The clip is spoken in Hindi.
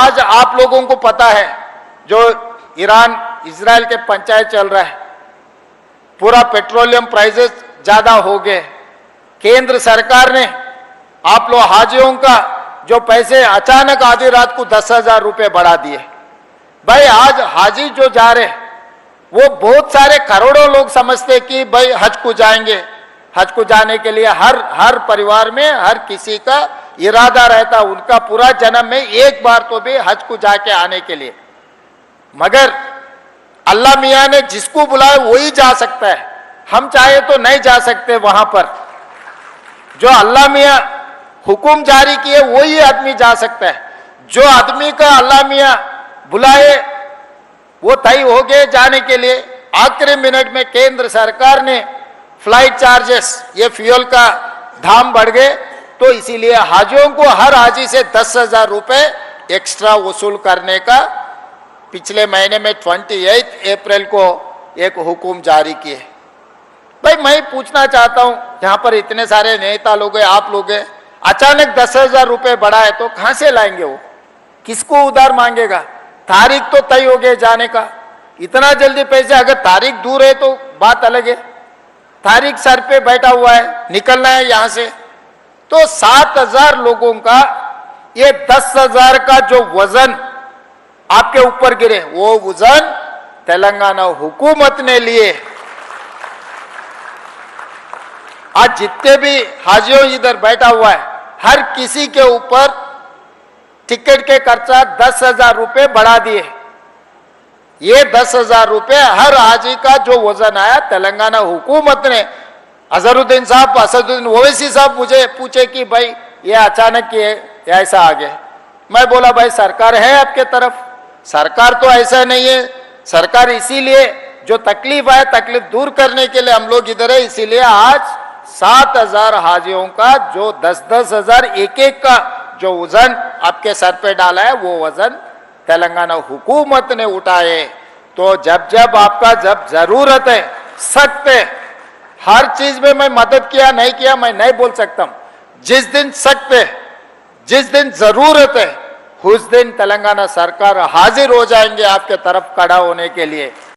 आज आप लोगों को पता है जो ईरान इजराइल के पंचायत चल रहा है, पूरा पेट्रोलियम प्राइसेस ज्यादा हो गए। केंद्र सरकार ने आप लोग हाजियों का जो पैसे अचानक आधी रात को 10,000 रुपए बढ़ा दिए। भाई आज हाजी जो जा रहे वो बहुत सारे करोड़ों लोग समझते कि भाई हज को जाएंगे। हज को जाने के लिए हर परिवार में हर किसी का इरादा रहता, उनका पूरा जन्म में एक बार तो भी हज को जाके आने के लिए। मगर अल्लाह मियाँ ने जिसको बुलाया वही जा सकता है, हम चाहे तो नहीं जा सकते वहां पर। जो अल्लाह मियाँ हुक्म जारी किए वही आदमी जा सकता है। जो आदमी का अल्लाह मियाँ बुलाए वो तय हो गए जाने के लिए। आखिरी मिनट में केंद्र सरकार ने फ्लाइट चार्जेस, ये फ्यूल का दाम बढ़ गए, तो इसीलिए हाजियों को हर हाजी से 10,000 रुपए एक्स्ट्रा वसूल करने का पिछले महीने में 28 अप्रैल को एक हुक्म जारी किए। भाई मैं पूछना चाहता हूं, यहां पर इतने सारे नेता लोग हैं, आप लोग हैं, अचानक 10,000 रुपए बढ़ा है तो कहां से लाएंगे? वो किसको उधार मांगेगा? तारीख तो तय हो गए जाने का, इतना जल्दी पैसे? अगर तारीख दूर है तो बात अलग है, तारीख सर पे बैठा हुआ है, निकलना है यहां से। तो 7,000 लोगों का ये 10,000 का जो वजन आपके ऊपर गिरे, वो वजन तेलंगाना हुकूमत ने लिए। आज जितने भी हाजियों इधर बैठा हुआ है, हर किसी के ऊपर टिकट के खर्चा 10,000 रुपए बढ़ा दिए। ये 10,000 रुपए हर हाजी का जो वजन आया, तेलंगाना हुकूमत ने। अजहरुद्दीन साहब, असदुद्दीन ओवैसी साहब मुझे पूछे कि भाई ये अचानक ये ऐसा आ गया। मैं बोला भाई सरकार है आपके तरफ, सरकार तो ऐसा नहीं है। सरकार इसीलिए जो तकलीफ है, तकलीफ दूर करने के लिए हम लोग इधर है। इसीलिए आज 7,000 हाजियों का जो 10,000 एक का जो वजन आपके सर पे डाला है, वो वजन तेलंगाना हुकूमत ने उठाए। तो जब आपका जब जरूरत है, सख्त है, हर चीज में मैं मदद किया नहीं किया मैं नहीं बोल सकता। जिस दिन सख्त है, जिस दिन जरूरत है, उस दिन तेलंगाना सरकार हाजिर हो जाएंगे आपके तरफ खड़ा होने के लिए।